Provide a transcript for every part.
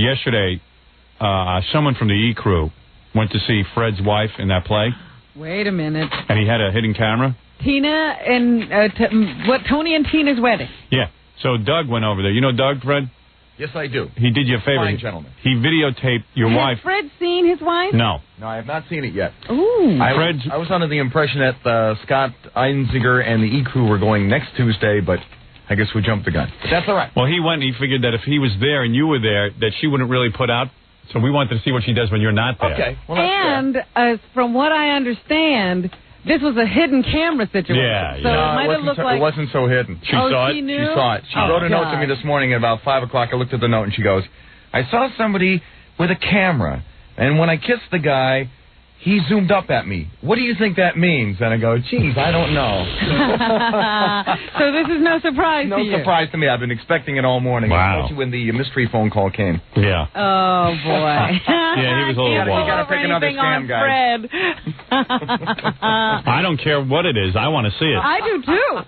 Yesterday, someone from the E crew went to see Fred's wife in that play. Wait a minute. And he had a hidden camera. Tina and Tony and Tina's wedding. Yeah. So Doug went over there. You know Doug, Fred? Yes, I do. He did you a favor. Fine gentleman. He videotaped your wife. Has Fred seen his wife? No. No, I have not seen it yet. Ooh. I was under the impression that Scott Einziger and the E crew were going next Tuesday, but I guess we jumped the gun. But that's all right. Well, he went and he figured that if he was there and you were there, that she wouldn't really put out. So we wanted to see what she does when you're not there. Okay. Well, and from what I understand, this was a hidden camera situation. Yeah. So no, it might have looked like... It wasn't so hidden. She saw it? She knew? She saw it. She wrote a note to me this morning at about 5 o'clock. I looked at the note and she goes, I saw somebody with a camera, and when I kissed the guy, he zoomed up at me. What do you think that means? And I go, geez, I don't know. So this is no surprise to you? No surprise to me. I've been expecting it all morning. Wow. Especially when the mystery phone call came. Yeah. Oh, boy. Yeah, he was a little wild. You got to pick another scam, guy. I don't care what it is. I want to see it. I do, too.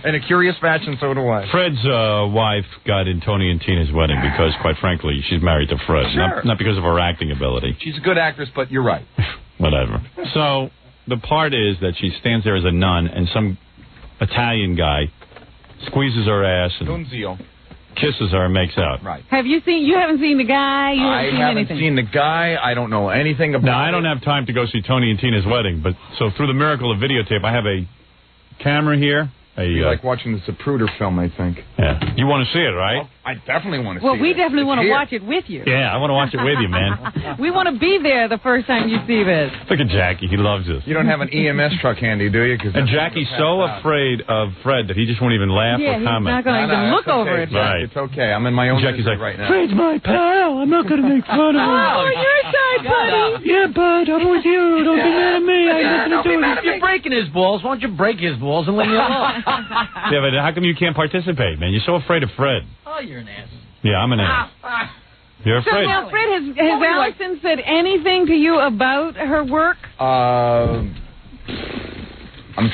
In a curious fashion, so do I. Fred's wife got in Tony and Tina's wedding because, quite frankly, she's married to Fred. Sure. Not because of her acting ability. She's a good actress, but you're right. Whatever. So the part is that she stands there as a nun, and some Italian guy squeezes her ass and Dunzio. kisses her and makes out. Right. Have you seen... You haven't seen the guy? I haven't seen the guy. I don't know anything about Now, I don't have time to go see Tony and Tina's wedding, but so through the miracle of videotape, I have a camera here. You like watching the Zapruder film, I think. Yeah. You want to see it, right? Well, I definitely want to see it. Well, we definitely want to watch it with you. Yeah, I want to watch it with you, man. We want to be there the first time you see this. Look at Jackie. He loves this. You don't have an EMS truck handy, do you? And Jackie's so afraid of Fred that he just won't even laugh or comment. He's not going to even look over it. Right. It's okay. I'm in my own Jackie's like, right now. Fred's my pal. I'm not going to make fun of him. Oh, you're shy, buddy. Yeah, bud. I'm with you. Don't be mad at me. I got nothing to do with it. If you're breaking his balls, why don't you break his balls and leave me alone? Yeah, but how come you can't participate, man? You're so afraid of Fred. Oh, you're an ass. Yeah, I'm an ass. You're So afraid. now, Fred, has Allison said anything to you about her work? I'm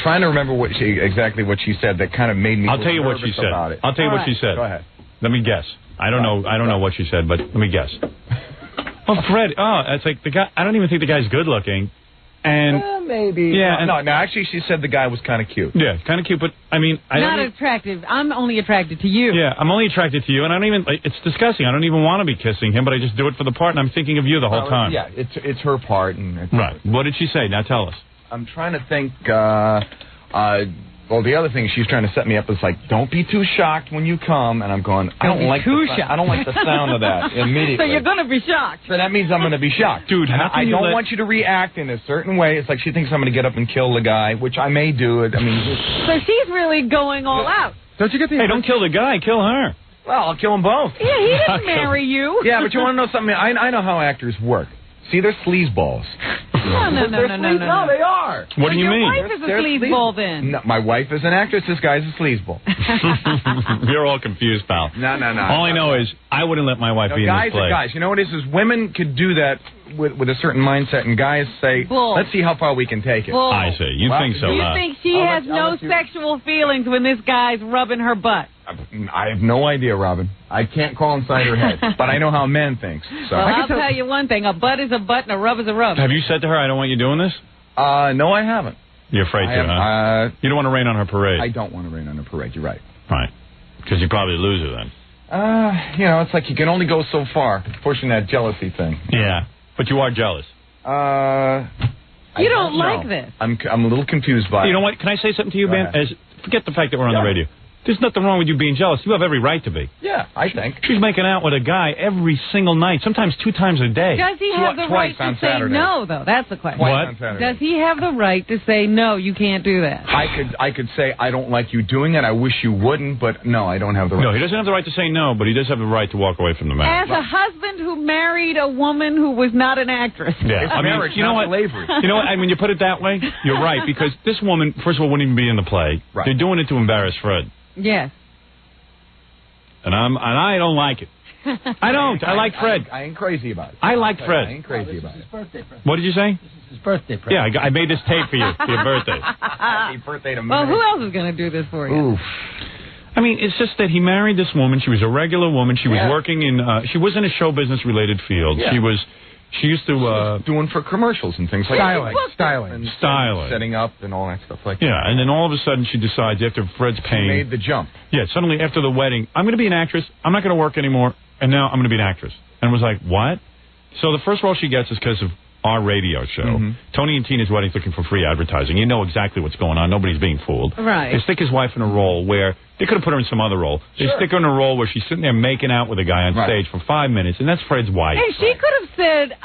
trying to remember exactly what she said that kind of made me. I'll tell you what she said. I'll tell you what she said. Go ahead. Let me guess. I don't know. I don't know what she said, but let me guess. Well, Fred. Oh, it's like the guy. I don't even think the guy's good looking. And maybe. Yeah. No, actually, she said the guy was kind of cute. Yeah, kind of cute, but I mean, Not attractive. I'm only attracted to you. Yeah, I'm only attracted to you, and I don't even. It's disgusting. I don't even want to be kissing him, but I just do it for the part, and I'm thinking of you the whole time. Yeah, it's her part, and right. What did she say? Now tell us. I'm trying to think. Well, the other thing she's trying to set me up is like, don't be too shocked when you come, and I'm going, I don't like the sound of that immediately. So you're going to be shocked. So that means I'm going to be shocked. Dude, I don't want you to react in a certain way. It's like she thinks I'm going to get up and kill the guy, which I may do. I mean, so she's really going all out. Don't you get the... Hey, don't kill the guy. Kill her. Well, I'll kill them both. Yeah, he didn't marry you. Yeah, but you want to know something? I know how actors work. See, they're sleazeballs. No, they are. What do you mean? Your wife is a sleazeball, then. No, my wife is an actress. This guy's a sleazeball. You're all confused, pal. No. All I know is I wouldn't let my wife be in this play. Guys, you know what it is women could do that with a certain mindset, and guys say, let's see how far we can take it. Bull. I see. You think so, You think she has no sexual feelings when this guy's rubbing her butt? I have no idea, Robin. I can't crawl inside her head, but I know how men think. So well, I'll tell you one thing. A butt is a butt and a rub is a rub. Have you said to her, I don't want you doing this? No, I haven't. You're afraid to, huh? You don't want to rain on her parade. I don't want to rain on her parade. You're right. Right. Because you probably lose her then. It's like you can only go so far, pushing that jealousy thing. Yeah. But you are jealous. You don't like this. I'm a little confused by it. You know what? Can I say something to you, Ben? Forget the fact that we're on the radio. There's nothing wrong with you being jealous. You have every right to be. Yeah, I think. She's making out with a guy every single night, sometimes 2 times a day. Does he have the right to say no, though? That's the question. What? Does he have the right to say, no, you can't do that? I could say, I don't like you doing it. I wish you wouldn't, but no, I don't have the right. No, he doesn't have the right to say no, but he does have the right to walk away from the marriage. As a husband who married a woman who was not an actress. Yeah, I mean, you know what? Slavery. You know what? I mean, you put it that way, you're right, because this woman, first of all, wouldn't even be in the play. Right. They're doing it to embarrass Fred. Yes. And I don't like it. I don't. I like Fred. I ain't crazy about it. I like Fred. I ain't crazy about it. His birthday present. What did you say? This is his birthday present. Yeah, I made this tape for you for your birthday. Happy birthday to me. Well, who else is going to do this for you? Oof. I mean, it's just that he married this woman. She was a regular woman. She was working in, she was in a show business related field. Yeah. She used to, doing for commercials and things like styling. Setting up and all that stuff like that. Yeah, and then all of a sudden she decides after Fred's paying. She made the jump. Yeah, suddenly after the wedding, I'm going to be an actress. I'm not going to work anymore. And now I'm going to be an actress. And was like, what? So the first role she gets is because of our radio show. Tony and Tina's Wedding's looking for free advertising. You know exactly what's going on. Nobody's being fooled. Right. They stick his wife in a role where they could have put her in some other role. They stick her in a role where she's sitting there making out with a guy on stage for 5 minutes, and that's Fred's wife. Hey, she could have said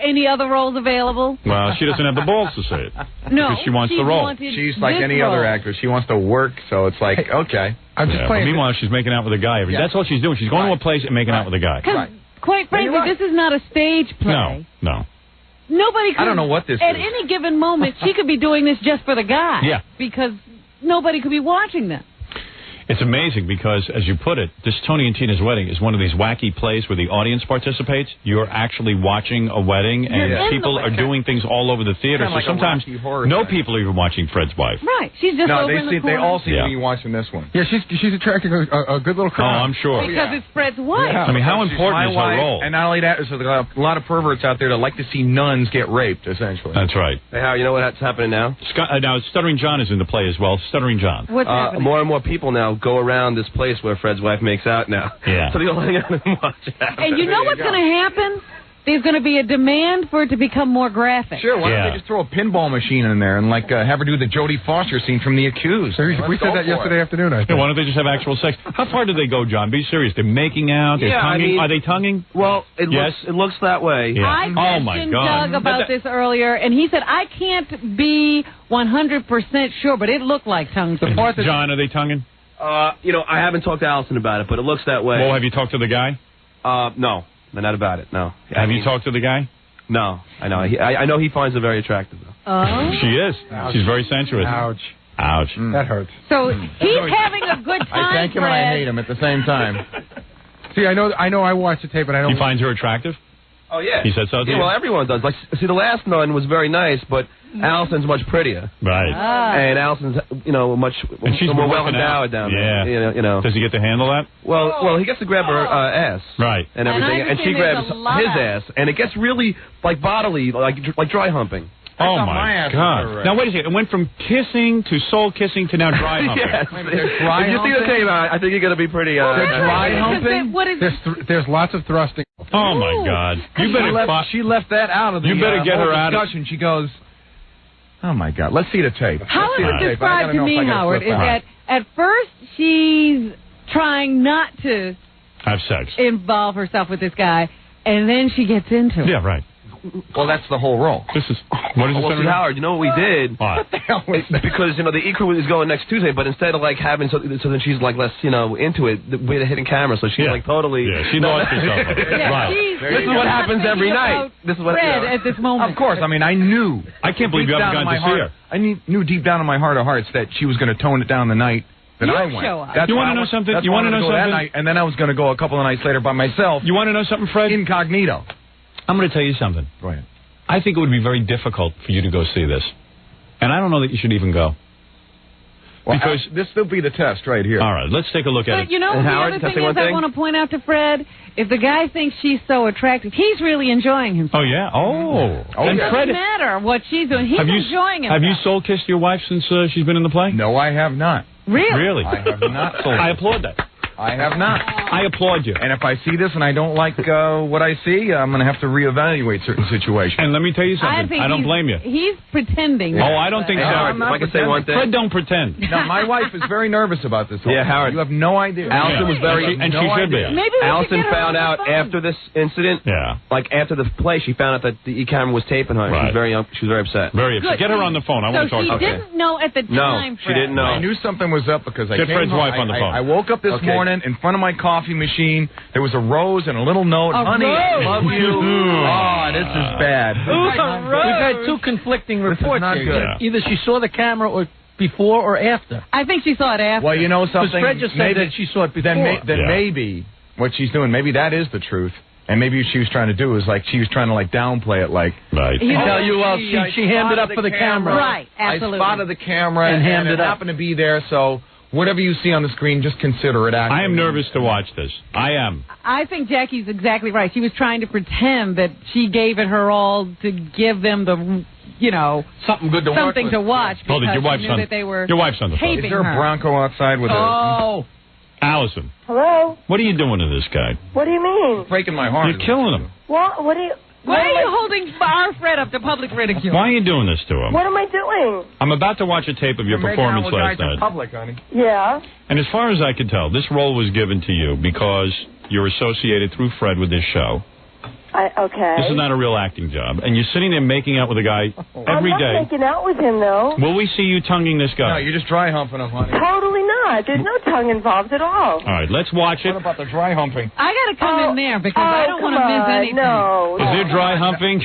any other roles available. Well, she doesn't have the balls to say it. No, because she wants the role. She's like any other actress. She wants to work, so it's like, okay. I'm just playing. But meanwhile, she's making out with a guy. That's all she's doing. She's going to a place and making out with a guy. Quite frankly, this is not a stage play. No. Nobody could. I don't know what this at is. any given moment, she could be doing this just for the guy. Yeah. Because nobody could be watching them. It's amazing because, as you put it, this Tony and Tina's Wedding is one of these wacky plays where the audience participates. You're actually watching a wedding, and people are doing things all over the theater. So Like sometimes no thing. people are even watching Fred's wife. Right. She's just over in the corner. They all see me watching this one. Yeah, she's attracting a good little crowd. Oh, I'm sure. Because it's Fred's wife. I mean, how important is her role? And not only that, there's a lot of perverts out there that like to see nuns get raped, essentially. That's right. Hey, Howard, you know what's happening now? Now, Stuttering John is in the play as well. Stuttering John. What's happening? More and more people now go around this place where Fred's wife makes out now. Yeah. So they'll hang out and watch it. And you know what's going to happen? There's going to be a demand for it to become more graphic. Sure, why don't they just throw a pinball machine in there and have her do the Jodie Foster scene from The Accused? We said that yesterday afternoon, I think. Yeah, why don't they just have actual sex? How far do they go, John? Be serious. They're making out? They're tonguing? Are they tonguing? Well, it looks that way. Yeah. I questioned Doug about this earlier, and he said, I can't be 100% sure, but it looked like tongue. John, are they tonguing? I haven't talked to Allison about it, but it looks that way. Well, have you talked to the guy? No, not about it, no. Have you talked to the guy? No, I know. I know he finds it very attractive, though. Oh? She is. Ouch. She's very sensuous. Ouch. That hurts. So he's having a good time, I thank him and I hate him at the same time. See, I know I watched the tape, but I don't... He finds her attractive? Oh, yeah. He said so, too? Yeah, well, everyone does. Like, see, the last nun was very nice, but Allison's much prettier. Right. And Allison's, much and she's more well endowed down there. Yeah. Does he get to handle that? Well, he gets to grab her ass. Right. And everything, and she grabs his ass, and it gets really, like, bodily, like dry humping. Oh, my God. Now, wait a second. It went from kissing to soul kissing to now dry humping. Yes. If you see the tape, I think you're going to be pretty... dry humping? There's lots of thrusting. Oh, my God. She left that out of the You better get her out of... discussion. She goes, oh, my God. Let's see the tape. How it was described to me, Howard, is that at first she's trying not to have sex, involve herself with this guy, and then she gets into it. Yeah, right. Well, that's the whole role. What is this? See, Howard, you know what we did? What the hell was that? Because, the E-Crew is going next Tuesday, but instead of, having... So then she's, less, into it, we had a hidden camera, so she's, totally... Yeah, she lost herself. Right. This is what happens every night. This is what... Fred at this moment. Of course. I mean, I knew. I can't believe you haven't gone to see her. I knew deep down in my heart of hearts that she was going to tone it down the night that I went. You want to know something? You want to know something? That night, and then I was going to go a couple of nights later by myself. You want to know something, Fred? Incognito. I'm going to tell you something. Go ahead. I think it would be very difficult for you to go see this. And I don't know that you should even go. Well, because this will be the test right here. All right, let's take a look at it. But the other thing is I want to point out to Fred, if the guy thinks she's so attractive, he's really enjoying himself. Oh, yeah? Oh. It doesn't matter what she's doing. He's enjoying himself. Have you soul kissed your wife since she's been in the play? No, I have not. Really? I have not soul I applaud that. I have not. I applaud you. And if I see this and I don't like what I see, I'm going to have to reevaluate certain situations. And let me tell you something. I don't blame you. He's pretending. Oh, I don't think so. Howard, if I can say one thing. Fred, don't pretend. No, my wife is very nervous about this. Yeah, Howard. You have no idea. Allison was very... And she should be. Maybe Allison found out after this incident. Yeah. After the play, she found out that the E-camera was taping her. Right. She was very upset. Very upset. Get her on the phone. I want to talk to her. So she didn't know at the time, No, she didn't know. I knew something was up because I Get came Fred's home. wife on the phone. I woke up this morning in front of my coffee machine. There was a rose and a little note. Honey, I love you. Oh, this is bad. We've had two conflicting reports not here. good. Yeah. Either she saw the camera or before or after. I think she saw it after. Well, you know something? Because Fred just said that she saw it before. Then maybe what she's doing, maybe that is the truth. And maybe what she was trying to do is she was trying to downplay it Right. He tell you, well, she hammed it up for the camera. Right, absolutely. I spotted the camera and it happened to be there, so Whatever you see on the screen, just consider it acting. I am nervous to watch this. I am. I think Jackie's exactly right. She was trying to pretend that she gave it her all to give them the, something good to something to watch Hold it, because your wife's she knew on, that they were your wife's on the phone. Is there a Bronco outside with Oh. Allison. Hello? What are you doing to this guy? What do you mean? breaking my heart. You're killing him. What do you... Why are you holding our Fred up to public ridicule? Why are you doing this to him? What am I doing? I'm about to watch a tape of your performance last night. Public, honey. Yeah. And as far as I can tell, this role was given to you because you're associated through Fred with this show. Okay. This is not a real acting job. And you're sitting there making out with a guy every day. I'm not making out with him, though. Will we see you tonguing this guy? No, you're just dry humping him, honey. Totally not. There's no tongue involved at all. All right, let's watch it. What about the dry humping? I got to come in there because I don't want to miss anything. No. Is there dry humping?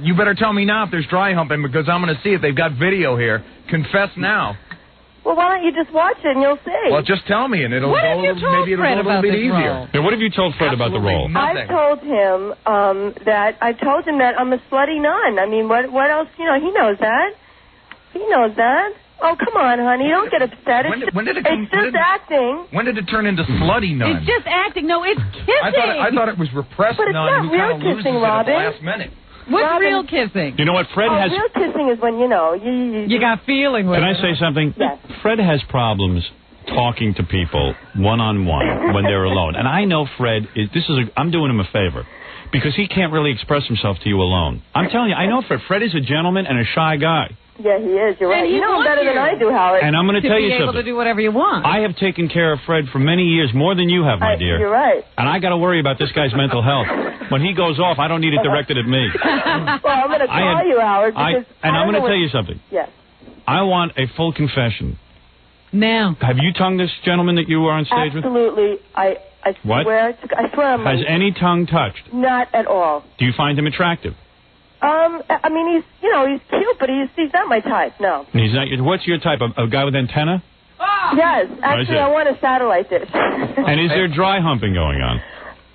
You better tell me now if there's dry humping because I'm going to see if they've got video here. Confess now. Well, why don't you just watch it and you'll see? Well, just tell me and it'll What go have you told maybe it'll Fred go a little about bit this easier. role? Yeah, what have you told Fred about the role? Nothing. I've told him that I'm a slutty nun. I mean, what else? He knows that. He knows that. Oh, come on, honey. Don't get upset. It's just acting. When did it turn into slutty nun? It's just acting. No, it's kissing. I thought it was repressed But it's nun not who real kind of loses kissing, it at the Robin. last minute. What's Robin, real kissing? You know what? Fred has... Real kissing is when, you got feeling with Can I it. say something? Yes. Fred has problems talking to people one-on-one when they're alone. And I know Fred is... I'm doing him a favor because he can't really express himself to you alone. I'm telling you, I know Fred. Fred is a gentleman and a shy guy. Yeah, he is. You're right. And he You know him wants better than you. I do, Howard. And I'm going to tell you be able something. to do whatever you want. I have taken care of Fred for many years, more than you have, my dear. You're right. And I got to worry about this guy's mental health. When he goes off, I don't need it directed at me. Well, I'm going to call you, Howard, because and I'm going to tell you something. Yes. I want a full confession. Now. Have you tongued this gentleman that you were on stage with? Absolutely. I What? swear. I swear on my... Has any tongue touched? Not at all. Do you find him attractive? I mean, he's cute, but he's not my type. No. He's not. What's your type? A guy with antenna? Yes, actually, I want a satellite dish. And is there dry humping going on?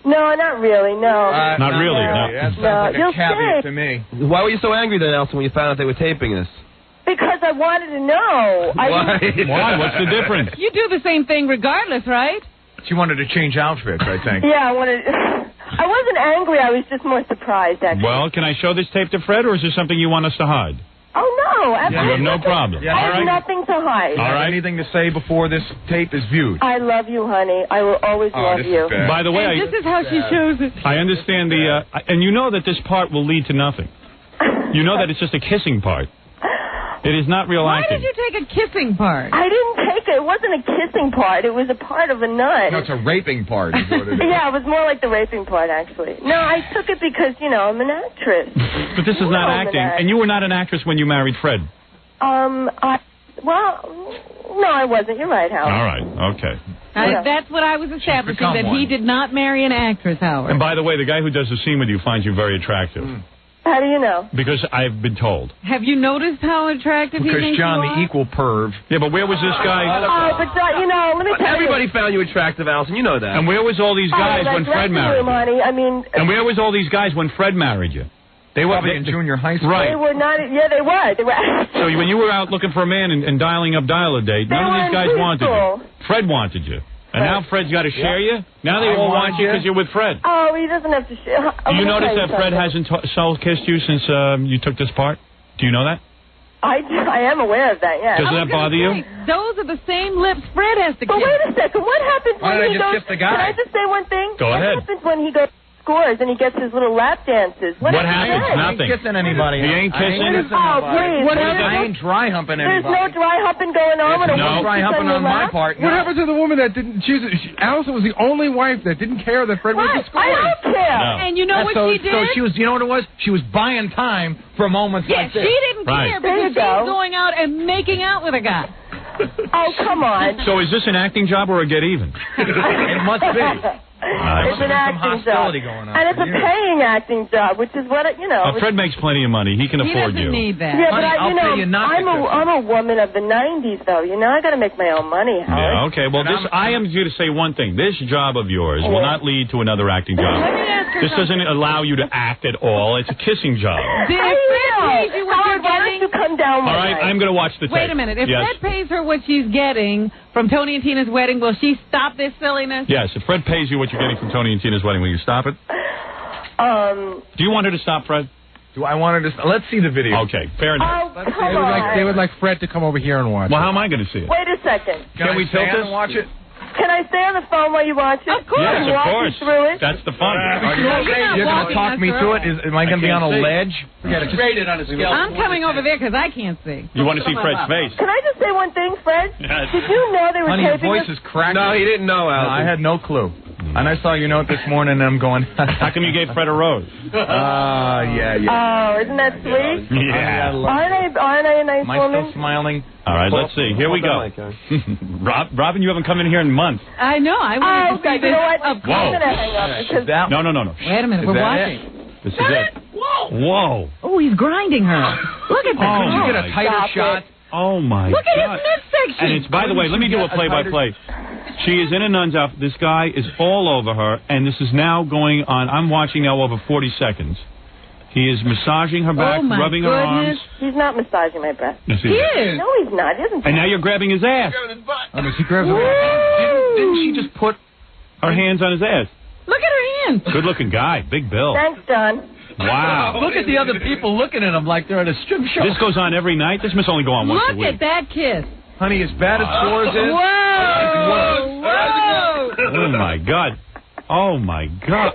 No, not really. No. Not really. No. That sounds like You'll a caveat see. to me. Why were you so angry then, Elton, when you found out they were taping this? Because I wanted to know. Why? Why? What's the difference? You do the same thing regardless, right? She wanted to change outfits, I think. Yeah, I wanted. I wasn't angry. I was just more surprised, actually. Well, can I show this tape to Fred, or is there something you want us to hide? Oh no! You have no problem. Yeah, I All have right. nothing to hide. All right. Anything to say before this tape is viewed? I love you, honey. I will always love this you. is bad. By the way, And this is how she shows it. I understand and you know that this part will lead to nothing. You know that it's just a kissing part. It is not real Why acting. did you take a kissing part? I didn't take it. It wasn't a kissing part. It was a part of a nut. No, it's a raping part. Is what it is. Yeah, it was more like the raping part, actually. No, I took it because, I'm an actress. But this is not acting, and you were not an actress when you married Fred. No, I wasn't. You're right, Howard. All right, okay. That's what I was establishing, become that one. he did not marry an actress, Howard. And by the way, the guy who does the scene with you finds you very attractive. How do you know? Because I've been told. Have you noticed how attractive he Because thinks John, you are? the equal perv. Yeah, but where was this guy? Oh, but, let me tell Everybody you. found you attractive, Allison. You know that. And where was all these guys when Fred married you? Money. I mean, And where was all these guys when Fred married you? They were Probably in junior high school. Right. they were not. Yeah, they were. They were. So when you were out looking for a man and dialing up dial-a-date, none of were these in guys wanted you. preschool. Fred wanted you. And now Fred's got to share you? Now they I all want wanted you you. because you're with Fred. Oh, he doesn't have to. Do you notice that Fred hasn't soul-kissed you since you took this part? Do you know that? I am aware of that. Yeah. Does that bother you? Those are the same lips Fred has to But kiss. wait a second. What happens Why when did I he just goes? kiss the guy? Can I just say one thing? Go ahead. What happens when he goes scores and he gets his little lap dances? What happens? then? Nothing. I ain't kissing anybody. He ain't kissing? I ain't kissing Oh, nobody. please. What There's I ain't dry humping There's anybody. no dry humping going on with a no woman dry kissing humping your on my lap? part. What happened to the woman that didn't choose it? Allison was the only wife that didn't care that Fred went to What? school. I don't care. No. And you know what she did? So she was, you know what it was? She was buying time for moments Yeah, like she this. didn't Right. care There because you she's go. going out and making out with a guy. Oh, come on. So is this an acting job or a get even? It must be. It's an Some acting hostility job. going on And it's for a you. paying acting job, which is what, Fred makes plenty of money. He can He afford doesn't you. need that. Yeah, Honey, but I'll pay you not to kiss him. I'm a woman of the 90s, though. I got to make my own money, Howard. Yeah, okay. Well, I am here to say one thing. This job of yours will not lead to another acting job. Let me ask her This doesn't allow you to act at all. It's a kissing job. Did Fred pays you what Howard, you're why getting... don't you come down All right, I'm going to watch the tape. Wait a minute. If yes. Fred pays her what she's getting from Tony and Tina's wedding, will she stop this silliness? Yes, if Fred pays you what you're getting from Tony and Tina's wedding, will you stop it? Do you want her to stop, Fred? Do I want her to... Let's see the video. Okay, fair enough. Oh, come on. They would like Fred to come over here and watch. Well, how am I going to see it? Wait a second. Can we tilt this and watch it? Can I stay on the phone while you watch it? Of course. Yes, of Walk course. you through it? That's the fun. You're going to talk me through it? Am I going to be on a ledge? Forget it. Rate it on a scale. I'm coming over there because I can't see. You want to see Fred's face? Can I just say one thing, Fred? Yes. Did you know they were Honey, your taping voice this? is cracking. No, he didn't know, Al. I had no clue. And I saw your note this morning, and I'm going... How come you gave Fred a rose? Yeah. Oh, isn't that sweet? Yeah. Aren't I a nice Am I woman? still smiling? All right, let's see. Here we go. Robin, you haven't come in here in months. I know. I wanted to see You this know what? up I'm close. going to hang up because... No. Wait a minute. Is We're that watching. This is it. Whoa. Oh, he's grinding her. Look at that. Oh, Could you get a tighter Stop shot? Oh, my Look at God. his midsection. And it's, by the way, let me do a play-by-play. She is in a nun's outfit. This guy is all over her, and this is now going on. I'm watching now over 40 seconds. He is massaging her back, rubbing her arms. He's not massaging my breast. Yes, he He is. is. No, he's not. He doesn't. And now you're grabbing his ass. She grabs her. Didn't she just put... Her hands on his ass. Look at her hands. Good-looking guy. Big bill. Thanks, John. Wow. Look at the other people looking at him like they're at a strip show. This goes on every night? This must only go on once a Look week. at that kiss. Honey, as bad as Scores is... Whoa. Whoa. Oh, my God. Oh, my God.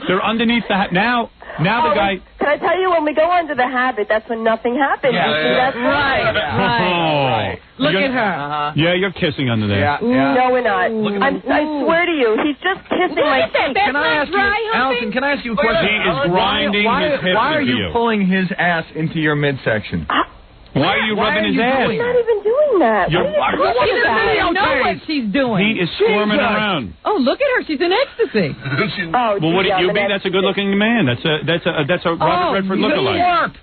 They're underneath the hat. Now the guy... Can I tell you, when we go under the habit, that's when nothing happens. Yeah, You see, yeah. that's Right. Oh. Look You're- at her. Yeah, you're kissing under there. Yeah. No, we're not. I swear to you, he's just kissing my Look at that. cheek. That's Can I not ask you, dry Allison, humping. can I ask you a question? He is grinding his hips Why are into you you. pulling his ass into your midsection? Why are you rubbing his ass? I'm not even doing that. You're- What are you She talking doesn't even about? know what she's doing. He is squirming around. Oh, look at her. She's in ecstasy. Oh, Well, what gee, did you I'm be? an That's a good-looking man. That's a Robert Redford lookalike.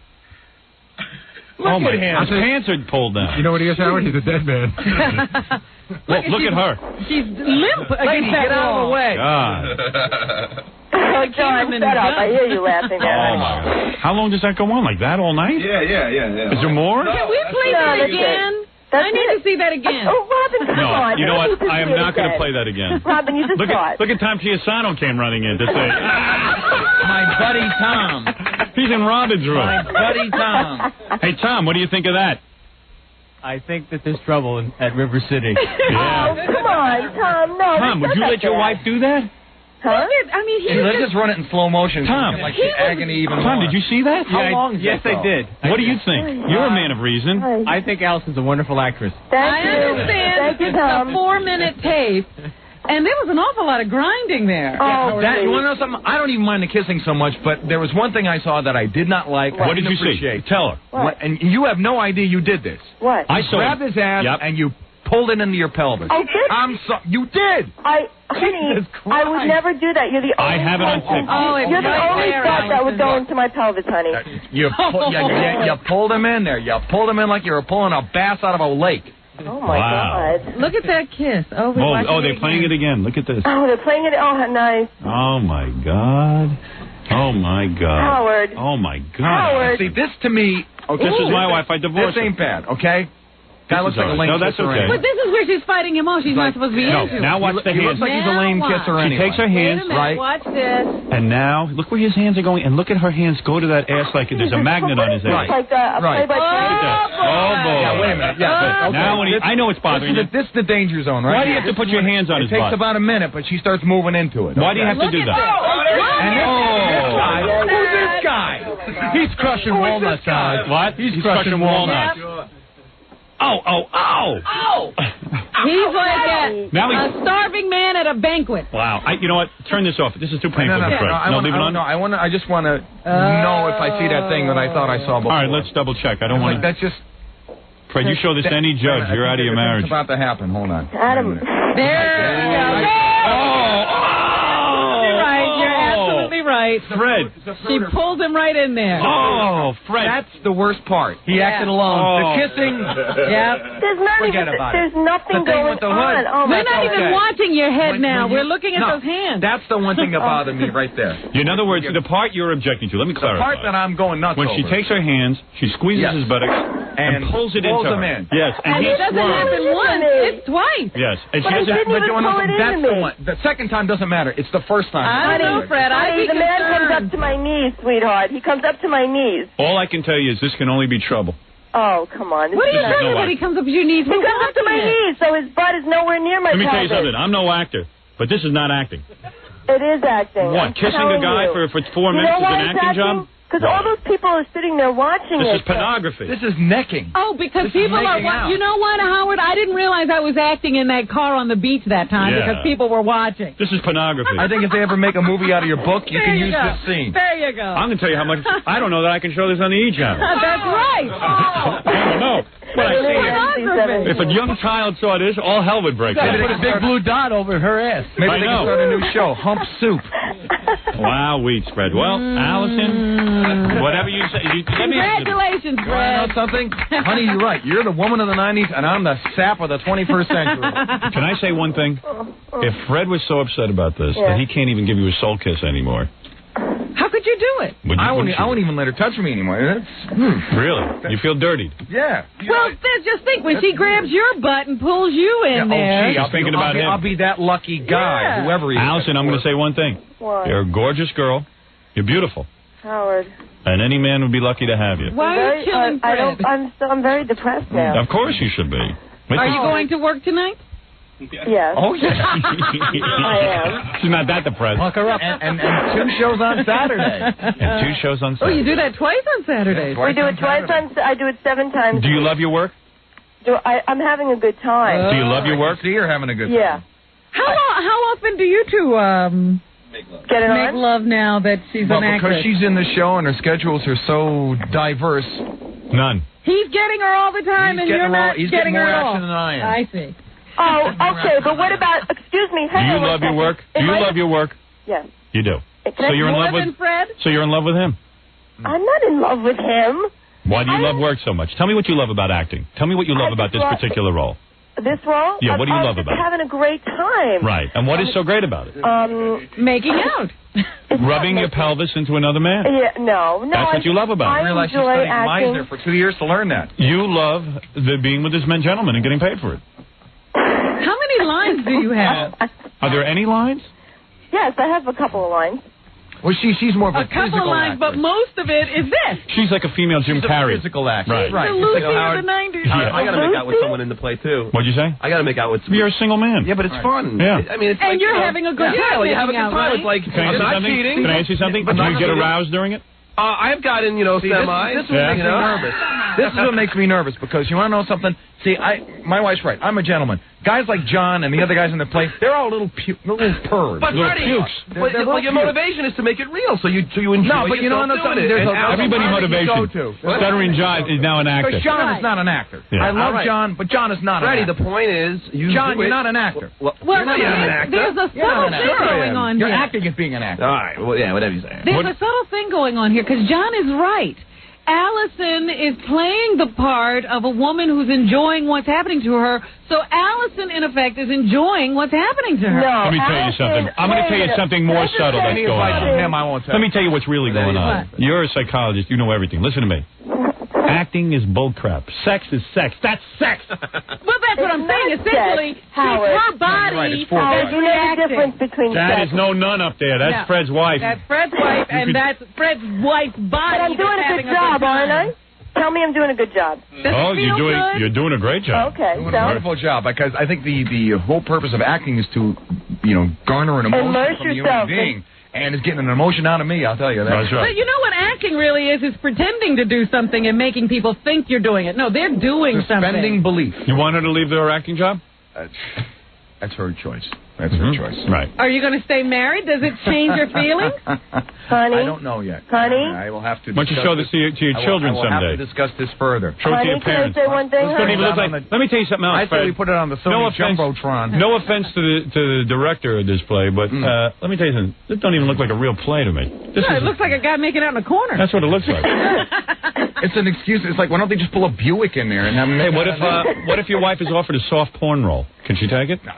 Oh my! His pants are pulled down. You know what he is, Howard? He's a dead man. Look at her. She's limp against that get out of the wall. way. God. Oh, John, shut up. I hear you laughing at Oh me. my God. How long does that go on? Like that all night? Yeah. Is there more? Can we play No, that that's again? That's I need it. to see that again. Oh, Robin, come on. No. You know Don't what? do this I am to me not going to again. play that again. Robin, you just Look thought. at Tom Chiasano came running in to say, My buddy Tom. he's in Robin's room. My buddy Tom. Hey Tom, what do you think of that? I think that there's trouble at River City. Oh, come on, Tom. No. Tom, would you let your wife do that? Huh? I mean, he Let's just run it in slow motion. so Tom. we can, like the agony even Tom, more. did you see that? How long is Yes, that, I though? did. What do you think? You're a man of reason. I think Allison's a wonderful actress. Thank I you. understand. Thank you, It's Tom. a 4-minute tape, and there was an awful lot of grinding there. Oh, That, you please. want to know something? I don't even mind the kissing so much, but there was one thing I saw that I did not like. What did you see? appreciate. Tell her. What? And you have no idea you did this. What? I saw Grabbed it. his ass Yep. and you pulled it into your pelvis. I did? I'm so... You did! Honey, Jesus I would Christ. never do that. You're the I only have it on person- tape. Oh, it's You're the right only there, thought that would go Allison. into my pelvis, honey. You pulled him in there. You pulled him in like you were pulling a bass out of a lake. Oh, my Wow. God. Look at that kiss. Oh, we're watching Oh, they're it playing it again. Look at this. Oh, they're playing it. Oh, how nice. Oh my God. Oh my God. Howard. Oh my God. Howard. See, this to me... Okay, This is my wife. I divorced This her. ain't bad, okay? That looks is like a all right. lame No, that's kisser okay. anyway. But this is where she's fighting him off. She's not supposed to be No, into now it. watch the He hands. looks like he's a Now lame watch. kisser She anyway. takes her Wait a hands, minute. right? Watch this. and now look where his hands are going, and look at her hands go to that ass like there's a magnet on his ass. Right. Like a Right. play-by-play. Oh boy. Yeah, wait a minute. Yeah, but, okay. Now when I know it's bothering you. This is the danger zone, right? Why do you have to put your hands on It his takes butt? about a minute, but she starts moving into it. Why do you have to Look do at that? this. And this guy, who's this guy? He's crushing walnuts, guys. What? He's crushing walnuts. Oh, oh, oh! Oh! He's like Now a starving man at a banquet. Wow. You know what? Turn this off. This is too painful for Fred. I leave it on? I just want to know if I see that thing that I thought I saw before. All right, let's double check. I don't want to. That's just... Fred, you show this to any judge, you're out of your marriage. It's about to happen. Hold on. Adam. There you go. Oh! You're right. You're absolutely right. right. Fred. She pulls him right in there. Oh, Fred. That's the worst part. He acted alone. Oh. The kissing. Yep. There's nothing The thing going with the hood. on. Oh, We're not okay. even watching your head When now. you- We're looking at No, those hands. That's the one thing that bothered me right there. In other words, the part you're objecting to, let me The clarify. part that I'm going nuts when over. she takes her hands, she squeezes Yes. his buttocks and pulls it into him her. in. Yes, and he it doesn't squirms. happen once. It's twice. Yes, and she But has he didn't But even you know, pull it that's into the me. one. The second time doesn't matter. It's the first time. I don't know, Fred. I'd be The man comes concerned. up to my knees, sweetheart. He comes up to my knees. All I can tell you is this can only be trouble. Oh, come on. What are you This is talking no about? act. He comes up to your knees. He comes up to my knees, so his butt is nowhere near my Let me tell you pelvis. something. I'm no actor, but this is not acting. It is acting. What, I'm kissing a telling guy you. for 4 You minutes know is why an it's acting job? Because Why? all those people are sitting there watching This it. is pornography. This is necking. Oh, because This is people are. making out. You know what, Howard? I didn't realize I was acting in that car on the beach that time Yeah. because people were watching. This is pornography. I think if they ever make a movie out of your book, you There can you use go. this scene. There you go. I'm going to tell you how much. I don't know that I can show this on the E channel. That's right. I don't know. But I see Pornography. if a young child saw this, all hell would break Maybe they loose. put a big blue dot over her ass. Maybe I they know. can start a new show, Hump Soup. Wow, wheat spread. Well, Allison, whatever you say. Congratulations, You want to know Fred. something? Honey, you're right. You're the woman of the 90s, and I'm the sap of the 21st century. Can I say one thing? If Fred was so upset about this that he can't even give you a soul kiss anymore, How could you do it? I won't even let her touch me anymore. Really? You feel dirtied? Yeah. Well, just think when she grabs your butt and pulls you in there. She's thinking about him. I'll be that lucky guy, Yeah. whoever he is. Allison, I'm going to say one thing. What? You're a gorgeous girl. You're beautiful. Howard. And any man would be lucky to have you. Why are you killing Fred? I'm very depressed now. Of course you should be. Are you going to work tonight? Yes. Oh, yeah. I am. She's not that depressed. Look her up. And 2 shows on Saturday. And 2 shows on Oh, Saturday. you do that twice on Saturdays. We do it twice I do it 7 times. Do you love your work? I'm having a good time. Do you love your work? See, you're having a good time. Yeah. How often do you two Get it make on? love now that she's Well, an because actress? she's in the show and her schedules are so diverse. None. He's getting her all the time, and He's you're getting more- not he's getting getting more her at all. action than I am. I see. Oh, okay. But what about? Excuse me. Do Hang you on one love your second. work? Do If you I- love your work? Yes. You do. Can So I- you're in More love than with Fred? So you're in love with him. I'm not in love with him. Why do you love work so much? Tell me what you love about acting. Tell me what you love about this particular role. This role? Yeah, what do you love I'm about it? having a great time. Right. And what is so great about it? Making out. Rubbing your pelvis into another man. Yeah, no. That's what you love about it. I I realize she's enjoy studying acting. Meisner for 2 years to learn that. You love being with this gentleman and getting paid for it. How many lines do you have? Are there any lines? Yes, I have a couple of lines. Well, she's more of a A couple physical of lines, actress. but most of it is this. She's like a female Jim She's a Carrey. physical actress. Right. The Right. Lucy Howard. of the 90s. Yeah. I gotta make out with someone in the play too. What'd you say? I gotta make out with. You're a single man. Yeah, but it's fun. Yeah. I mean, it's And like, you're you know, having a good yeah, time like you have a making good out, time. right? It's like Can I I'm ask you not something? cheating. Can I ask you something? But Do you not get cheating. aroused during it? I've gotten See, semi. this is what makes me nervous. This is what makes me nervous because you want to know something? See, my wife's right. I'm a gentleman. Guys like John and the other guys in the play, they're all little pervs. But Little Freddie, pukes. well, your motivation is to make it real, so you enjoy. No, but you know yourself something? doing it. There's And a- Everybody Where do you motivation. go to? Stuttering Jive is now an actor. Because John Right. is not an actor. Yeah. I love All right. John, but John is not Freddie, an actor. the point is, you John, do you're it. not an actor. Well, Well, you're not there's, an actor. there's a You're not subtle an thing actor. going on You're here. acting as being an actor. All right. Well, yeah, whatever you say. There's a subtle thing going on here because John is right. Allison is playing the part of a woman who's enjoying what's happening to her. So Allison, in effect, is enjoying what's happening to her. No. Let me tell you something. I'm going to tell you something more subtle that's Any going advice from on. him, I won't tell. Let me tell you what's really going on. You're a psychologist. You know everything. Listen to me. Acting is bullcrap. Sex is sex. That's sex. Well, that's what I'm saying. It's Essentially, sex, Howard. it's her body You're right, it's four that's guys. You know the reacting. difference between That sex. is no nun up there. That's No. Fred's wife. That's Fred's wife, and that's Fred's wife's body. But I'm doing that's a good having job, good aren't time. I? Tell me I'm doing a good job. Does Oh, it feel good? you're doing a great job. Okay. Doing a So wonderful job because I think the whole purpose of acting is to, garner an emotion Immerse from a yourself human being. And it's getting an emotion out of me, I'll tell you that. That's But right. you know what acting really is pretending to do something and making people think you're doing it. No, they're doing Suspending something. belief. You want her to leave her acting job? That's her choice. That's her choice. Right. Are you going to stay married? Does it change your feelings? Honey? I don't know yet. Honey? I will have to. Why don't you show this to your children I will someday? have to discuss this further. Show it to your parents. Can I say one thing? This don't even look like, let me tell you something else, I thought we put it on the Sony Jumbotron. No offense to the director of this play, but let me tell you something. This don't even look like a real play to me. It looks like a guy making out in a corner. That's what it looks like. It's an excuse. It's like, why don't they just pull a Buick in there and have? Hey, what if your wife is offered a soft porn role? Can she take it? No.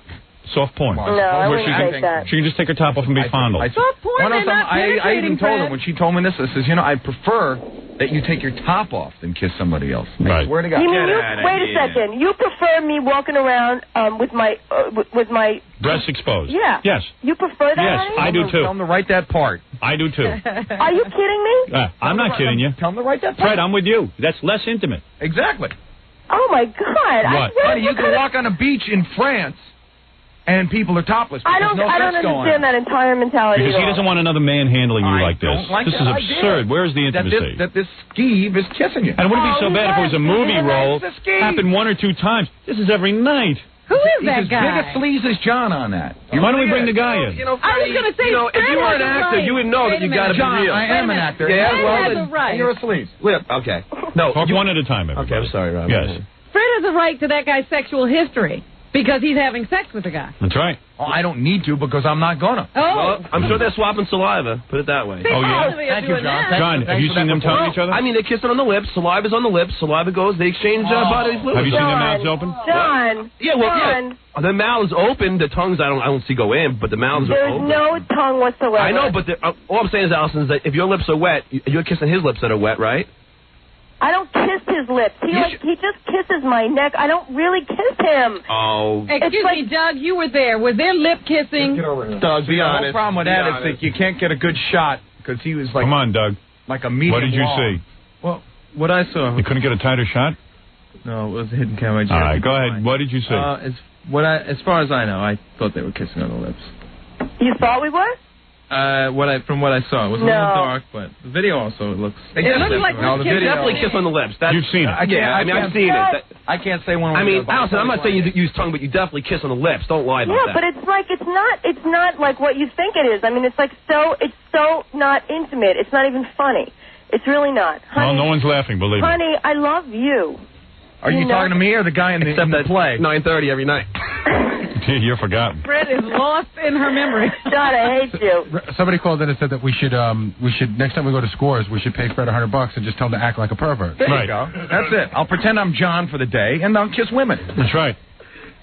Soft porn. No, I wouldn't take that. She can just take her top off and be fondled. Soft porn, they're not I even told her Fred. when she told me this, I says, I prefer that you take your top off than kiss somebody else. Right. I swear to God. You mean wait a second. You prefer me walking around with my breasts exposed? Yeah. Yes. You prefer that? Yes, honey? I do too. Tell them to write that part. I do too. Are you kidding me? I'm not kidding you. Tell them to write that part. Fred, I'm with you. That's less intimate. Exactly. Oh my God! What? Honey, you can walk on a beach in France, and people are topless. I don't understand that entire mentality. Because he doesn't want another man handling you like this. Don't like this is that absurd. idea. Where's the intimacy? That this skeeve is kissing you. And it wouldn't be so bad if it was a movie role. It's a skeeve. Happened 1 or 2 times. This is every night. Who is He's that as guy? big a sleaze as John on that. Why don't we bring the guy in? I was going to say, if you were an actor, you would know that you got to be John, real. I am an actor. Yeah, Fred has a right. You're a sleaze. Okay. No. Talk one at a time, everybody. Okay, I'm sorry, Rob. Yes. Fred has a right to that guy's sexual history because he's having sex with the guy. That's right. Oh, I don't need to because I'm not gonna. Oh. Well, I'm sure they're swapping saliva. Put it that way. Oh, yeah? Thank you, John. John, have you seen them tongue each other? I mean, they're kissing on the lips. Saliva's on the lips. Saliva goes. They exchange bodily fluids. Have you seen their mouths open? John. Yeah, well, John. yeah. The mouths open. The tongues I don't see go in, but the mouths are There's open. no tongue whatsoever. I know, but all I'm saying is, Allison, is that if your lips are wet, you're kissing his lips that are wet, right? I don't kiss his lips. He just kisses my neck. I don't really kiss him. Oh. Excuse me, Doug, you were there. Was there lip kissing? Doug, be honest. The problem with that is that you can't get a good shot because he was like. Come on, Doug. Like a medium. What did you long. see? Well, what I saw. You couldn't get a tighter shot? No, it was a hidden camera. All right, go ahead. What did you see? As far as I know, I thought they were kissing on the lips. You thought we were? From what I saw, it was a little dark, but the video also looks. It looks like the video definitely kiss on the lips. You've seen it. I've seen it. I can't say one. I mean, Allison, I'm not saying you use tongue, but you definitely kiss on the lips. Don't lie about that. Yeah, but it's not like what you think it is. I mean, it's so not intimate. It's not even funny. It's really not. Honey, Well, no one's laughing, believe me. honey, I love you. Are you talking to me or the guy in the play? 9:30 every night. You're forgotten. Fred is lost in her memory. God, I hate you. Somebody called in and said that we should next time we go to Scores, we should pay Fred $100 and just tell him to act like a pervert. There you go. That's it. I'll pretend I'm John for the day and I'll kiss women. That's right.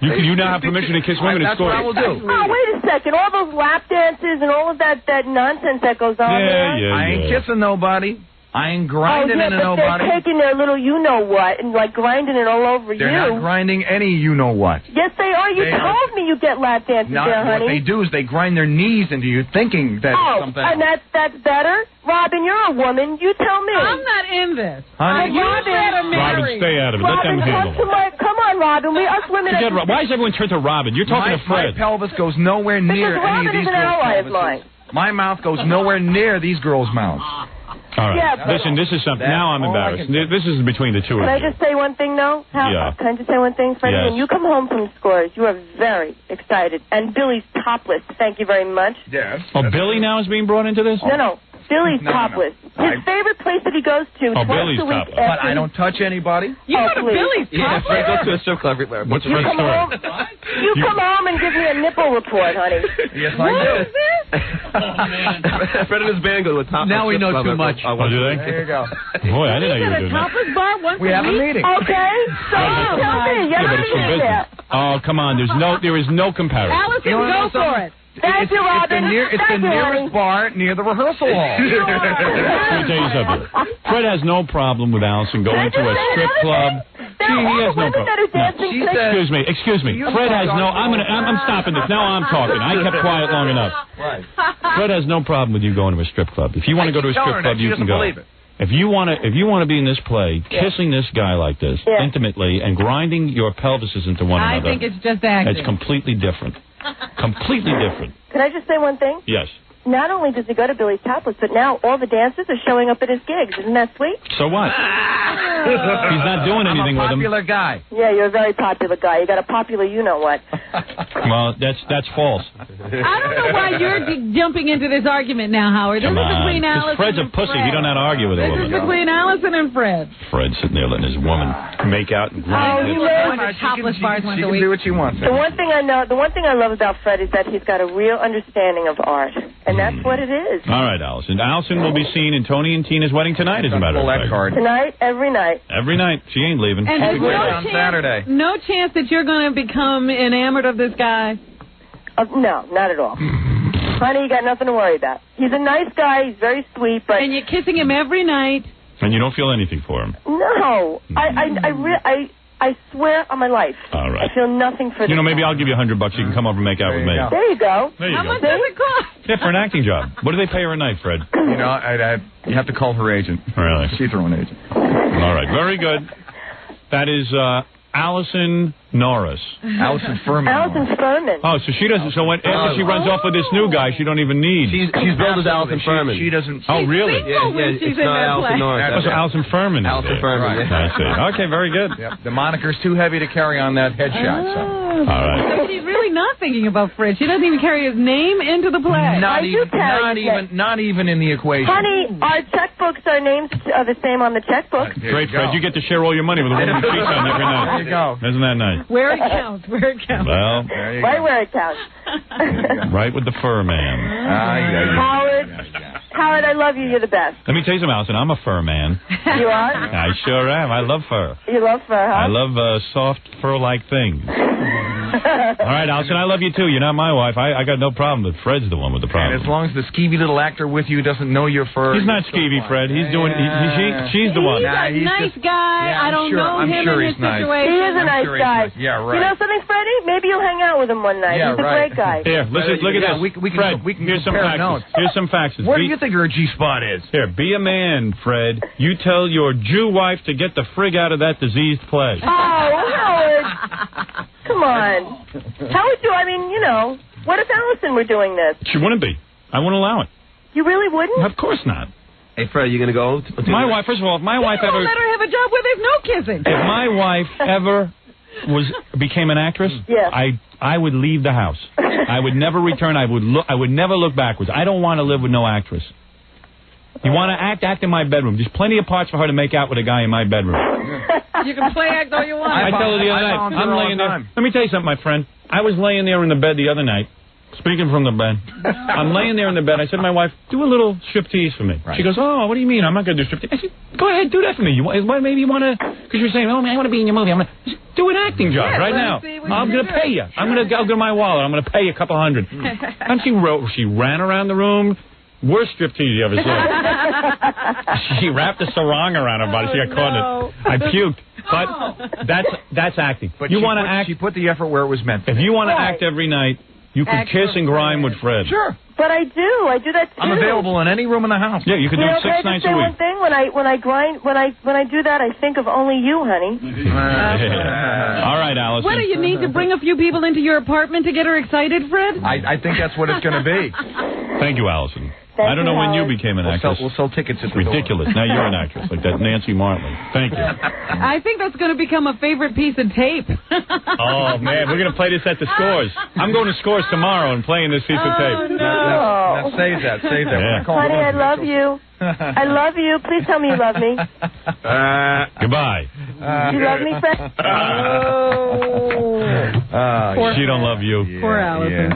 You now have permission to kiss women at That's what I Scores. will do. Oh, wait a second. All those lap dances and all of that nonsense that goes on there. I ain't kissing nobody. I ain't grinding into nobody. They're taking their little you-know-what and, like, grinding it all over They're you. not grinding any you-know-what. Yes, they are. You told me you get lap dances there, honey. What they do is they grind their knees into you thinking that it's something and that's better? Robin, you're a woman. You tell me. I'm not in this. Honey, Robin, stay out of it. Let them handle it. Come on, Robin. Us women... Why is everyone turned to Robin? You're talking to Fred. My pelvis goes nowhere near any of these girls' pelvises. My mouth goes nowhere near these girls' mouths. All right. Yeah, Listen, this is something. Now I'm embarrassed. This is between the two of you. Can I just say one thing, though? Yeah. Can I just say one thing, Freddie? Yes. When you come home from Scores, you are very excited. And Billy's topless. Thank you very much. Yes. Oh, Billy now is being brought into this? No. Billy's topless. His favorite place that he goes to twice Billy's a week. topless. But I don't touch anybody. You go to Billy's Yeah, Fred goes to a strip club everywhere. What's the first story? You come home and give me a nipple report, honey. Yes, I do. Fred and his band go to a top. Now we know too much. Oh, do they? There you go. Boy, I didn't know you were At a doing that. topless bar once We a have a week? meeting. Okay? So you tell me. You're Yeah, but not it's for in business. there. Oh, come on. There is no comparison. Allison, You go wanna know for something? it. Thank you, Robin. It's the nearest bar near the rehearsal hall. Let me tell you something. Fred has no problem with Allison going to a strip club. He has no problem. No. Excuse me. Fred has no. I'm stopping this. Now I'm talking. I kept quiet long enough. Right. Fred has no problem with you going to a strip club. If you want to go to a strip club, you can go. If you want to be in this play, kissing this guy like this intimately and grinding your pelvises into one another, I think it's just acting. it's completely different. Completely different. Can I just say one thing? Yes. Not only does he go to Billy's Topless, but now all the dancers are showing up at his gigs. Isn't that sweet? So what? He's not doing anything with I'm a him. popular guy. Yeah, you're a very popular guy. You got a popular you-know-what. Well, that's false. I don't know why you're jumping into this argument now, Howard. This Come is on. between Allison Fred's a and pussy. Fred. He don't know how to argue with a This woman. is between Allison and Fred. Fred's sitting there letting his woman make out and grind. you topless bars once a She can week. do what she wants. The one thing I love about Fred is that he's got a real understanding of art, and that's what it is. All right, Allison. Allison will be seen in Tony and Tina's wedding tonight, as a matter of fact. Tonight, every night. Every night. She ain't leaving. And She'll be there's on Saturday. no chance that you're going to become enamored of this guy? No, not at all. Honey, you got nothing to worry about. He's a nice guy. He's very sweet, but And you're kissing him every night. And you don't feel anything for him. no, I swear on my life. All right. I feel nothing for this. You know, maybe I'll give you $100. You can come over and make out with me. go. There you go. There you How go. much does it cost? Yeah, for an acting job. What do they pay her a night, Fred? You know, you have to call her agent. Really? She's her own agent. All right. Very good. That is Allison Norris. Allison Furman. Allison Furman. Oh, so she doesn't. So when after she runs off with this new guy, she don't even need. She's billed as Allison Furman. She doesn't. Oh, really? Single when she's it's in not that Allison play. Norris. Oh, so Allison Furman is Allison there. Furman, Right. yeah. I see. Okay, very good. Yep. The moniker's too heavy to carry on that headshot. So. All right. So she's really not thinking about Fred. She doesn't even carry his name into the play. Not I do carry not even in the equation. Honey, our checkbooks, our names are the same on the checkbook. Great, Fred. You get to share all your money with a woman who cheats on you every night. There you go. Isn't that nice? Where it counts. Where it counts. Well, There you Right go. where it counts. right with the fur man. Howard, I love you. You're the best. Let me tell you something, Allison. I'm a fur man. You are? I sure am. I love fur. You love fur, huh? I love soft fur-like things. All right, Allison, I love you too. You're not my wife. I got no problem, but Fred's the one with the problem. And as long as the skeevy little actor with you doesn't know your fur. He's not skeevy, Fred. He's doing. She's the one. He's a nice guy. Yeah, I don't know I'm him sure in his he's nice. situation. He is a nice sure he's guy. nice. Yeah, right. You know something, Freddie? Maybe you'll hang out with him one night. Yeah, He's a right. great guy. Here, listen, look at Yeah, this. we can- Fred, we can here's some compare facts. notes. Here's some facts. Where do you think her G-spot is? Here, be a man, Fred. You tell your Jew wife to get the frig out of that diseased play. Oh, Howard. Come on. Howard, I mean, you know, what if Allison were doing this? She wouldn't be. I wouldn't allow it. You really wouldn't? Of course not. Hey, Fred, you going to go? My wife, first of all, if my wife You ever... won't let her have a job where there's no kissing. If my wife ever became an actress, Yes. I would leave the house. I would never return. I would never look backwards. I don't want to live with no actress. You want to act in my bedroom. There's plenty of parts for her to make out with a guy in my bedroom. You can play act all you want. I tell her the other night, I'm laying there. Let me tell you something, my friend. I was laying there in the bed the other night. Speaking from the bed, I'm laying there in the bed. I said to my wife, do a little striptease for me. Right. She goes, oh, what do you mean? I'm not going to do striptease. I said, go ahead, do that for me. Maybe you want to, because you're saying, oh, man, I want to be in your movie. I'm going to do an acting job right now. I'm going to pay you. I'm going to go to my wallet. I'm going to pay you a couple $100. And she ran around the room. Worst striptease you ever saw. She wrapped a sarong around her body. She got caught in it. I puked. But that's acting. But you want to act. She put the effort where it was meant. If you want to act every night, you could kiss and grind with Fred. Sure. But I do. I do that too. I'm available in any room in the house. Yeah, you can do it 6 nights a say week. one thing? When I do that, I think of only you, honey. All right, Allison. What do you need to bring a few people into your apartment to get her excited, Fred? I think that's what it's going to be. Thank you, Allison. Thank I don't know you, when you Howard. became an actress. We'll sell tickets at the Ridiculous. Now you're an actress, like that Nancy Martley. Thank you. I think that's going to become a favorite piece of tape. Oh, man, we're going to play this at the Scores. I'm going to Scores tomorrow and playing this piece of tape. No. Save that. Yeah. Honey, I love you. I love you. Please tell me you love me. Goodbye. You love me, Fred? She don't love you. Poor Allison.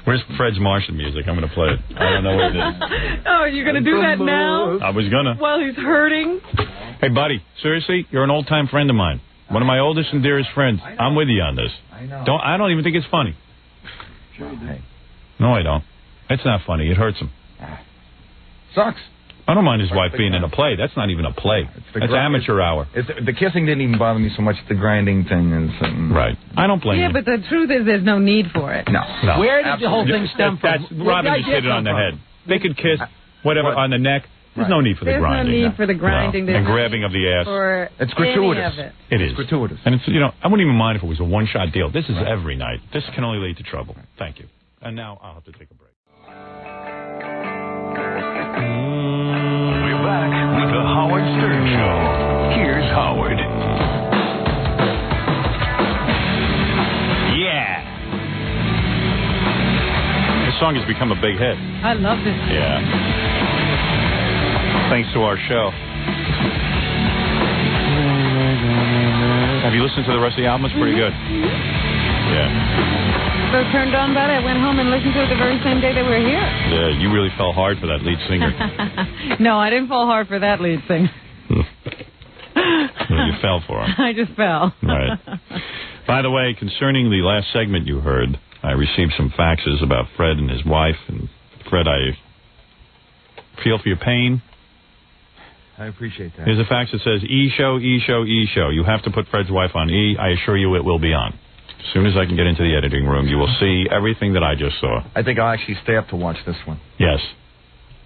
Where's Fred's Martian music? I'm going to play it. I don't know what it is. Oh, you're going to do that now? I was going to. While he's hurting? Hey, buddy, seriously, you're an old-time friend of mine. One of my oldest and dearest friends. I'm with you on this. I don't even think it's funny. No, I don't. It's not funny. It hurts him. Sucks. I don't mind his wife being in a play. That's not even a play. That's amateur hour. The kissing didn't even bother me so much. The grinding thing is right. I don't blame you. Yeah, but the truth is there's no need for it. No. Where did the whole thing stem from? Robin just hit it on the head. They could kiss, whatever, on the neck. There's no need for the grinding. There's no need for the grinding. And grabbing of the ass. It's gratuitous. It is. It's gratuitous. And it's, I wouldn't even mind if it was a one-shot deal. This is every night. This can only lead to trouble. Thank you. And now I'll have to take a break. We're back with the Howard Stern Show. Here's Howard. song has become a big hit. I love this. Yeah. Thanks to our show. Have you listened to the rest of the album? It's pretty good. Yeah. So turned on about it. I went home and listened to it the very same day that we were here. Yeah, you really fell hard for that lead singer. No, I didn't fall hard for that lead singer. You fell for him. I just fell. Right. By the way, concerning the last segment you heard, I received some faxes about Fred and his wife. And Fred, I feel for your pain. I appreciate that. Here's a fax that says, E-show, E-show, E-show. You have to put Fred's wife on E. I assure you it will be on. As soon as I can get into the editing room, you will see everything that I just saw. I think I'll actually stay up to watch this one. Yes.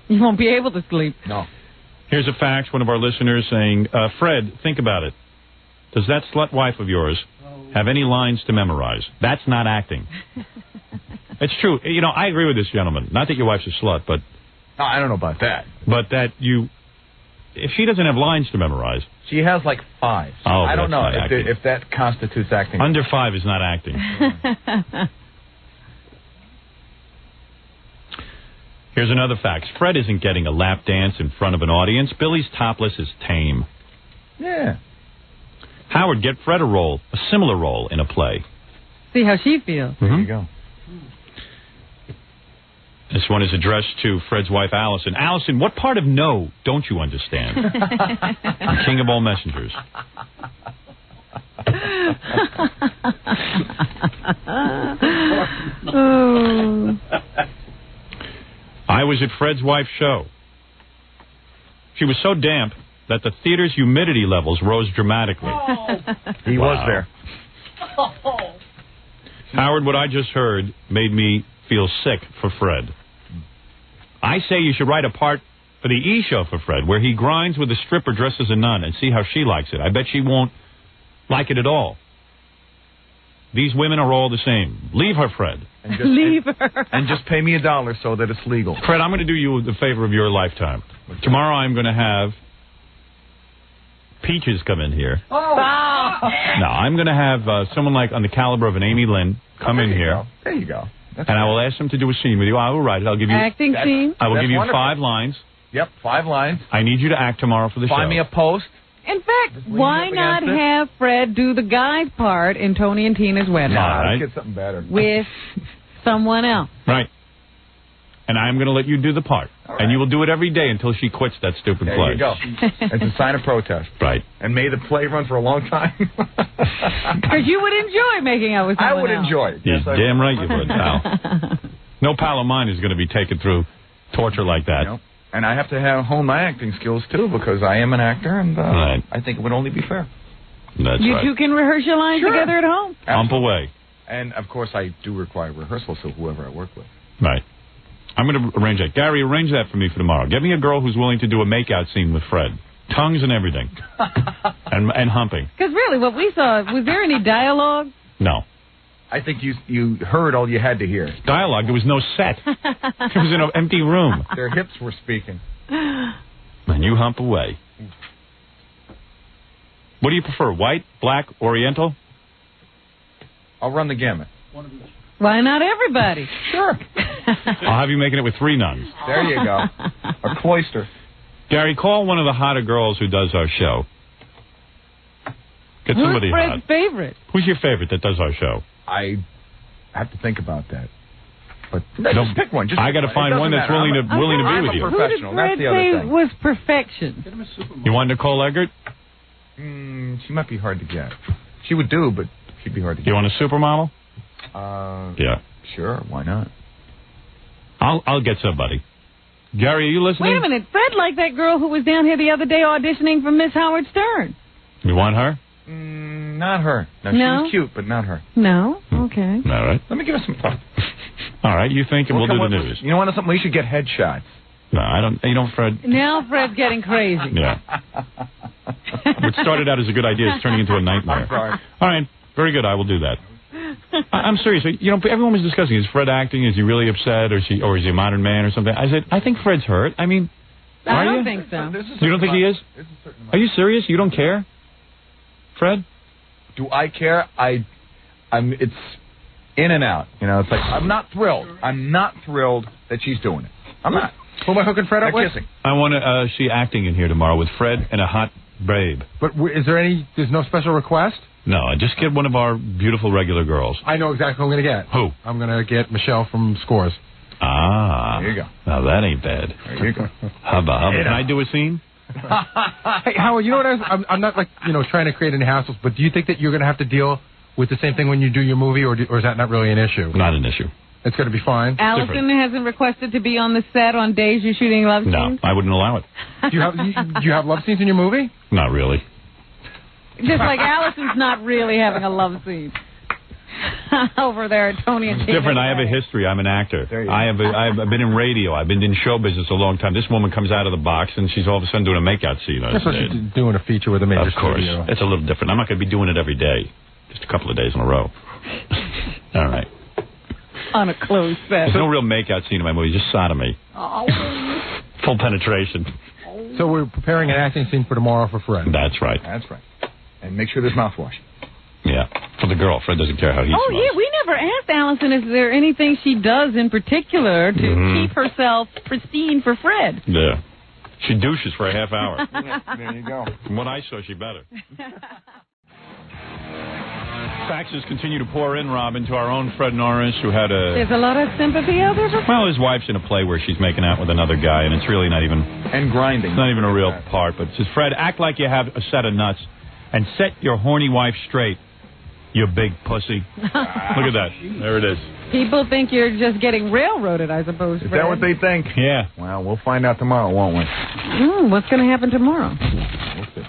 You won't be able to sleep. No. Here's a fax, one of our listeners saying, Fred, think about it. Does that slut wife of yours have any lines to memorize? That's not acting. It's true. You know, I agree with this gentleman. Not that your wife's a slut, but... No, I don't know about that. But that you... If she doesn't have lines to memorize... She has like 5. So oh, I don't know if that constitutes acting. Under 5 is not acting. Here's another fact. Fred isn't getting a lap dance in front of an audience. Billy's topless is tame. Yeah. Howard, get Fred a similar role in a play. See how she feels. There you go. This one is addressed to Fred's wife, Allison. Allison, what part of no don't you understand? The king of all messengers. I was at Fred's wife's show. She was so damp that the theater's humidity levels rose dramatically. He was there. Howard, what I just heard made me feel sick for Fred. I say you should write a part for the E! Show for Fred, where he grinds with a stripper dressed as a nun and see how she likes it. I bet she won't like it at all. These women are all the same. Leave her, Fred. Leave her. And just pay me $1 so that it's legal. Fred, I'm going to do you the favor of your lifetime. Tomorrow I'm going to have Peaches come in here. Oh. No, I'm going to have someone like on the caliber of an Amy Lynn come in here. There you go. That's and I will ask them to do a scene with you. I will write it. I'll give you acting scene. I will give you wonderful. 5 lines. Yep, 5 lines. I need you to act tomorrow for the show. Find me a post. In fact, why not have Fred do the guy's part in Tony and Tina's wedding? No, right. let's get something better. With someone else. Right. And I'm going to let you do the part. Right. And you will do it every day until she quits that stupid play. There you go. It's a sign of protest. Right. And may the play run for a long time. Because you would enjoy making out with someone I would else. enjoy it. Yes, damn right you would, pal. No pal of mine is going to be taken through torture like that. Nope. And I have to hone my acting skills, too, because I am an actor, and right. I think it would only be fair. That's you right. two can rehearse your lines together at home. Hump away. And, of course, I do require rehearsal, so whoever I work with. Right. I'm going to arrange that. Gary, arrange that for me for tomorrow. Get me a girl who's willing to do a makeout scene with Fred. Tongues and everything. and humping. Because really, what we saw, was there any dialogue? No. I think you heard all you had to hear. Dialogue. There was no set. It was in an empty room. Their hips were speaking. And you hump away. What do you prefer, white, black, oriental? I'll run the gamut. Why not everybody? Sure. I'll have you making it with 3 nuns. There you go. A cloister. Gary, call one of the hotter girls who does our show. Get somebody Who's Fred's hot. favorite? Who's your favorite that does our show? I have to think about that. But just pick one. Just I got to find one that's willing to be with you. I'm a professional. Who did Fred That's the other thing. was perfection? You want Nicole Eggert? She might be hard to get. She would do, but she'd be hard to get. You want a supermodel? Yeah. Sure. Why not? I'll get somebody. Gary, are you listening? Wait a minute. Fred liked that girl who was down here the other day auditioning for Miss Howard Stern. You want her? Not her. No, No? she was cute, but not her. No? Okay. All right. Let me give her some thought. All right, you think, and we'll do the news. You know what? Something we should get headshots. No, I don't. You don't, Fred. Now Fred's getting crazy. Yeah. What started out as a good idea is turning into a nightmare. I'm sorry. All right. Very good. I will do that. I'm serious. You know, everyone was discussing, is Fred acting? Is he really upset? Or is he a modern man or something? I said, I think Fred's hurt. I mean, I are don't you? think so. You don't think he is? Are you serious? You don't care? Fred? Do I care? It's in and out. You know, it's like, I'm not thrilled. I'm not thrilled that she's doing it. I'm not. Who am I hooking Fred up with? Kissing. I want to see acting in here tomorrow with Fred and a hot babe. But is there there's no special request? No, just get one of our beautiful regular girls. I know exactly who I'm going to get. Who? I'm going to get Michelle from Scores. Ah. There you go. Now that ain't bad. There you go. Hubba, hubba. Can I do a scene? Hey, Howard, you know what I'm not like, trying to create any hassles, but do you think that you're going to have to deal with the same thing when you do your movie, or is that not really an issue? Not an issue. It's going to be fine. Allison hasn't requested to be on the set on days you're shooting love scenes? No, I wouldn't allow it. Do you have love scenes in your movie? Not really. Just like Allison's not really having a love scene. Over there at Tony and It's different. I have a history. I'm an actor. I've been in radio. I've been in show business a long time. This woman comes out of the box, and she's all of a sudden doing a makeout scene. That's what she's doing, a feature with a major studio. Of course. It's a little different. I'm not going to be doing it every day. Just a couple of days in a row. All right. On a closed set. There's no real makeout scene in my movie. Just sodomy. Oh. Full penetration. So we're preparing an acting scene for tomorrow for Fred. That's right. That's right. And make sure there's mouthwash. Yeah. For the girl. Fred doesn't care how he smells. Yeah. We never asked Allison, is there anything she does in particular to keep herself pristine for Fred? Yeah. She douches for a half hour. There you go. From what I saw, she better. Faxes continue to pour in, Robin, to our own Fred Norris, who had There's a lot of sympathy out there for Fred? Well, his wife's in a play where she's making out with another guy, and it's really not even... And grinding. It's not even a real part, but it says, Fred, act like you have a set of nuts and set your horny wife straight, you big pussy. Look at that. There it is. People think you're just getting railroaded, I suppose, Fred. Is that what they think? Yeah. Well, we'll find out tomorrow, won't we? What's going to happen tomorrow? We'll see.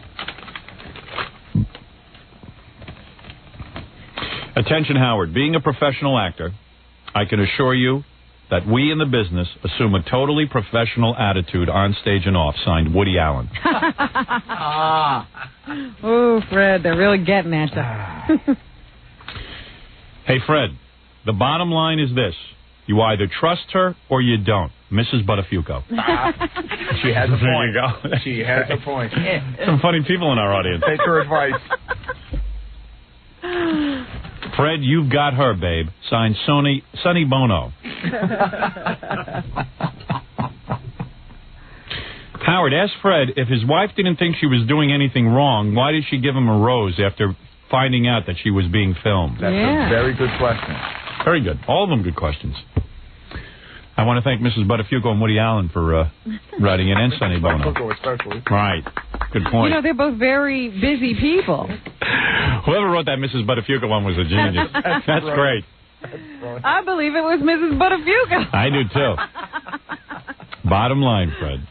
Attention, Howard. Being a professional actor, I can assure you that we in the business assume a totally professional attitude on stage and off, signed Woody Allen. Oh, Fred, they're really getting at you. Hey, Fred, the bottom line is this. You either trust her or you don't. Mrs. Buttafuoco. She has a point. There you go. She has a point. Some funny people in our audience. Take her advice. Fred, you've got her, babe. Signed Sonny Bono. Howard, ask Fred, if his wife didn't think she was doing anything wrong, why did she give him a rose after finding out that she was being filmed? That's a very good question. Very good. All of them good questions. I want to thank Mrs. Buttafuoco and Woody Allen for writing in, and Sonny Bono. Especially. Right. Good point. They're both very busy people. Whoever wrote that Mrs. Buttafuoco one was a genius. That's great. I believe it was Mrs. Buttafuoco. I do, too. Bottom line, Fred.